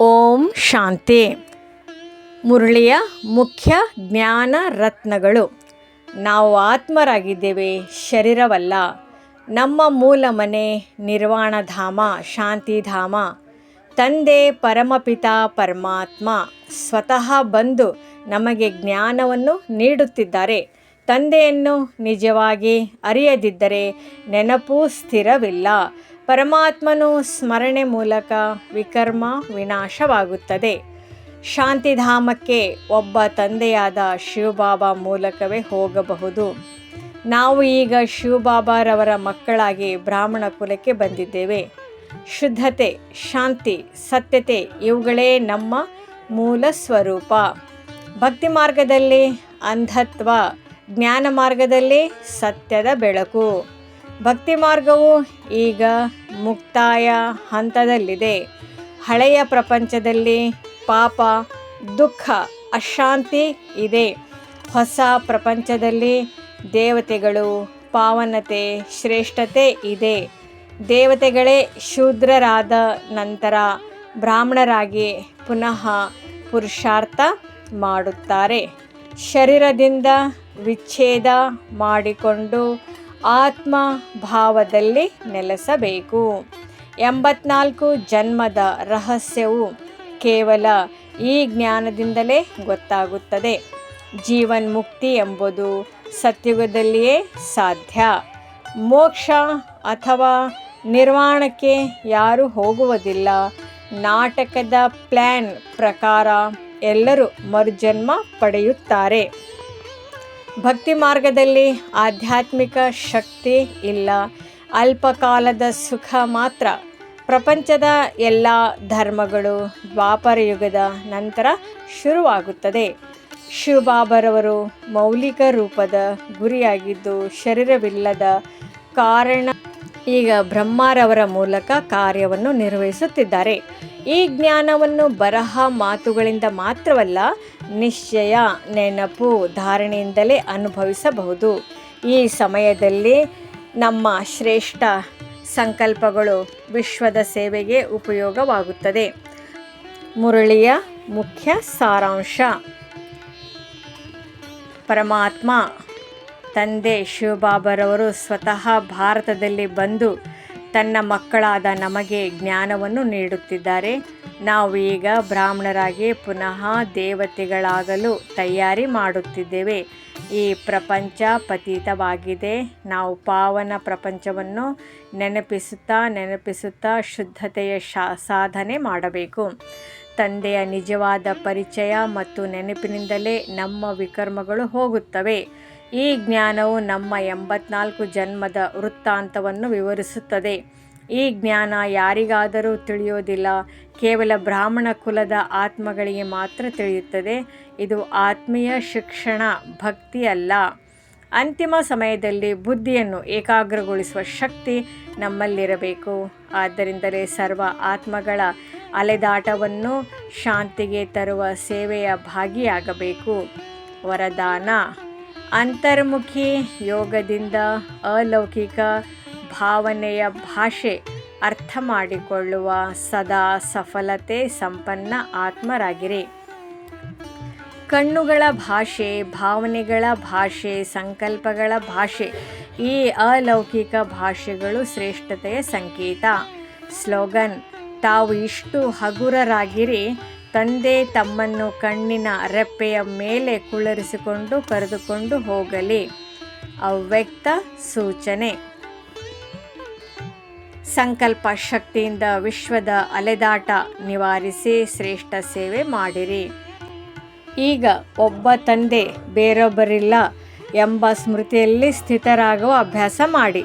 ಓಂ ಶಾಂತಿ. ಮುರಳಿಯ ಮುಖ್ಯ ಜ್ಞಾನ ರತ್ನಗಳು. ನಾವು ಆತ್ಮರಾಗಿದ್ದೇವೆ, ಶರೀರವಲ್ಲ. ನಮ್ಮ ಮೂಲ ಮನೆ ನಿರ್ವಾಣಧಾಮ, ಶಾಂತಿಧಾಮ. ತಂದೆ ಪರಮಪಿತ ಪರಮಾತ್ಮ ಸ್ವತಃ ಬಂದು ನಮಗೆ ಜ್ಞಾನವನ್ನು ನೀಡುತ್ತಿದ್ದಾರೆ. ತಂದೆಯನ್ನು ನಿಜವಾಗಿ ಅರಿಯದಿದ್ದರೆ ನೆನಪು ಸ್ಥಿರವಿಲ್ಲ. ಪರಮಾತ್ಮನು ಸ್ಮರಣೆ ಮೂಲಕ ವಿಕರ್ಮ ವಿನಾಶವಾಗುತ್ತದೆ. ಶಾಂತಿಧಾಮಕ್ಕೆ ಒಬ್ಬ ತಂದೆಯಾದ ಶಿವಬಾಬಾ ಮೂಲಕವೇ ಹೋಗಬಹುದು. ನಾವು ಈಗ ಶಿವಬಾಬಾರವರ ಮಕ್ಕಳಾಗಿ ಬ್ರಾಹ್ಮಣ ಕುಲಕ್ಕೆ ಬಂದಿದ್ದೇವೆ. ಶುದ್ಧತೆ, ಶಾಂತಿ, ಸತ್ಯತೆ ಇವುಗಳೇ ನಮ್ಮ ಮೂಲ ಸ್ವರೂಪ. ಭಕ್ತಿ ಮಾರ್ಗದಲ್ಲಿ ಅಂಧತ್ವ, ಜ್ಞಾನ ಮಾರ್ಗದಲ್ಲಿ ಸತ್ಯದ ಬೆಳಕು. ಭಕ್ತಿ ಮಾರ್ಗವು ಈಗ ಮುಕ್ತಾಯ ಹಂತದಲ್ಲಿದೆ. ಹಳೆಯ ಪ್ರಪಂಚದಲ್ಲಿ ಪಾಪ, ದುಃಖ, ಅಶಾಂತಿ ಇದೆ. ಹೊಸ ಪ್ರಪಂಚದಲ್ಲಿ ದೇವತೆಗಳು, ಪಾವನತೆ, ಶ್ರೇಷ್ಠತೆ ಇದೆ. ದೇವತೆಗಳೇ ಶೂದ್ರರಾದ ನಂತರ ಬ್ರಾಹ್ಮಣರಾಗಿ ಪುನಃ ಪುರುಷಾರ್ಥ ಮಾಡುತ್ತಾರೆ. ಶರೀರದಿಂದ ವಿಚ್ಛೇದ ಮಾಡಿಕೊಂಡು ಆತ್ಮ ಭಾವದಲ್ಲಿ ನೆಲೆಸಬೇಕು. 84 ಜನ್ಮದ ರಹಸ್ಯವು ಕೇವಲ ಈ ಜ್ಞಾನದಿಂದಲೇ ಗೊತ್ತಾಗುತ್ತದೆ. ಜೀವನ್ಮುಕ್ತಿ ಎಂಬುದು ಸತ್ಯುಗದಲ್ಲಿಯೇ ಸಾಧ್ಯ. ಮೋಕ್ಷ ಅಥವಾ ನಿರ್ವಾಣಕ್ಕೆ ಯಾರೂ ಹೋಗುವುದಿಲ್ಲ. ನಾಟಕದ ಪ್ಲ್ಯಾನ್ ಪ್ರಕಾರ ಎಲ್ಲರೂ ಮರುಜನ್ಮ ಪಡೆಯುತ್ತಾರೆ. ಭಕ್ತಿ ಮಾರ್ಗದಲ್ಲಿ ಆಧ್ಯಾತ್ಮಿಕ ಶಕ್ತಿ ಇಲ್ಲ, ಅಲ್ಪಕಾಲದ ಸುಖ ಮಾತ್ರ. ಪ್ರಪಂಚದ ಎಲ್ಲ ಧರ್ಮಗಳು ದ್ವಾಪರ ಯುಗದ ನಂತರ ಶುರುವಾಗುತ್ತದೆ. ಶಿವಬಾಬಾರವರು ಮೌಲಿಕ ರೂಪದ ಗುರಿಯಾಗಿದ್ದು ಶರೀರವಿಲ್ಲದ ಕಾರಣ ಈಗ ಬ್ರಹ್ಮರವರ ಮೂಲಕ ಕಾರ್ಯವನ್ನು ನಿರ್ವಹಿಸುತ್ತಿದ್ದಾರೆ. ಈ ಜ್ಞಾನವನ್ನು ಬರಹ ಮಾತುಗಳಿಂದ ಮಾತ್ರವಲ್ಲ, ನಿಶ್ಚಯ, ನೆನಪು, ಧಾರಣೆಯಿಂದಲೇ ಅನುಭವಿಸಬಹುದು. ಈ ಸಮಯದಲ್ಲಿ ನಮ್ಮ ಶ್ರೇಷ್ಠ ಸಂಕಲ್ಪಗಳು ವಿಶ್ವದ ಸೇವೆಗೆ ಉಪಯೋಗವಾಗುತ್ತದೆ. ಮುರಳಿಯ ಮುಖ್ಯ ಸಾರಾಂಶ. ಪರಮಾತ್ಮ ತಂದೆ ಶಿವಬಾಬಾರವರು ಸ್ವತಃ ಭಾರತದಲ್ಲಿ ಬಂದು ತನ್ನ ಮಕ್ಕಳಾದ ನಮಗೆ ಜ್ಞಾನವನ್ನು ನೀಡುತ್ತಿದ್ದಾರೆ. ನಾವು ಈಗ ಬ್ರಾಹ್ಮಣರಾಗಿ ಪುನಃ ದೇವತೆಗಳಾಗಲು ತಯಾರಿ ಮಾಡುತ್ತಿದ್ದೇವೆ. ಈ ಪ್ರಪಂಚ ಪತಿತವಾಗಿದೆ. ನಾವು ಪಾವನ ಪ್ರಪಂಚವನ್ನು ನೆನಪಿಸುತ್ತಾ ಶುದ್ಧತೆಯ ಸಾಧನೆ ಮಾಡಬೇಕು. ತಂದೆಯ ನಿಜವಾದ ಪರಿಚಯ ಮತ್ತು ನೆನಪಿನಿಂದಲೇ ನಮ್ಮ ವಿಕರ್ಮಗಳು ಹೋಗುತ್ತವೆ. ಈ ಜ್ಞಾನವು ನಮ್ಮ 84 ಜನ್ಮದ ವೃತ್ತಾಂತವನ್ನು ವಿವರಿಸುತ್ತದೆ. ಈ ಜ್ಞಾನ ಯಾರಿಗಾದರೂ ತಿಳಿಯೋದಿಲ್ಲ. ಕೇವಲ ಬ್ರಾಹ್ಮಣ ಕುಲದ ಆತ್ಮಗಳಿಗೆ ಮಾತ್ರ ತಿಳಿಯುತ್ತದೆ. ಇದು ಆತ್ಮೀಯ ಶಿಕ್ಷಣ, ಭಕ್ತಿ ಅಲ್ಲ. ಅಂತಿಮ ಸಮಯದಲ್ಲಿ ಬುದ್ಧಿಯನ್ನು ಏಕಾಗ್ರಗೊಳಿಸುವ ಶಕ್ತಿ ನಮ್ಮಲ್ಲಿರಬೇಕು. ಆದ್ದರಿಂದಲೇ ಸರ್ವ ಆತ್ಮಗಳ ಅಲೆದಾಟವನ್ನು ಶಾಂತಿಗೆ ತರುವ ಸೇವೆಯ ಭಾಗಿಯಾಗಬೇಕು. ವರದಾನ. ಅಂತರ್ಮುಖಿ ಯೋಗದಿಂದ ಅಲೌಕಿಕ ಭಾವನೆಯ ಭಾಷೆ ಅರ್ಥ ಮಾಡಿಕೊಳ್ಳುವ ಸದಾ ಸಫಲತೆ ಸಂಪನ್ನ ಆತ್ಮರಾಗಿರಿ. ಕಣ್ಣುಗಳ ಭಾಷೆ, ಭಾವನೆಗಳ ಭಾಷೆ, ಸಂಕಲ್ಪಗಳ ಭಾಷೆ, ಈ ಅಲೌಕಿಕ ಭಾಷೆಗಳು ಶ್ರೇಷ್ಠತೆಯ ಸಂಕೇತ. ಸ್ಲೋಗನ್. ತಾವು ಇಷ್ಟು ಹಗುರರಾಗಿರಿ. ತಂದೆ ತಮ್ಮನ್ನು ಕಣ್ಣಿನ ರೆಪ್ಪೆಯ ಮೇಲೆ ಕುಳ್ಳರಿಸಿಕೊಂಡು ಕರೆದುಕೊಂಡು ಹೋಗಲಿ. ಅವ್ಯಕ್ತ ಸೂಚನೆ. ಸಂಕಲ್ಪ ಶಕ್ತಿಯಿಂದ ವಿಶ್ವದ ಅಲೆದಾಟ ನಿವಾರಿಸಿ ಶ್ರೇಷ್ಠ ಸೇವೆ ಮಾಡಿರಿ. ಈಗ ಒಬ್ಬ ತಂದೆ ಬೇರೊಬ್ಬರಿಲ್ಲ ಎಂಬ ಸ್ಮೃತಿಯಲ್ಲಿ ಸ್ಥಿತರಾಗುವ ಅಭ್ಯಾಸ ಮಾಡಿ.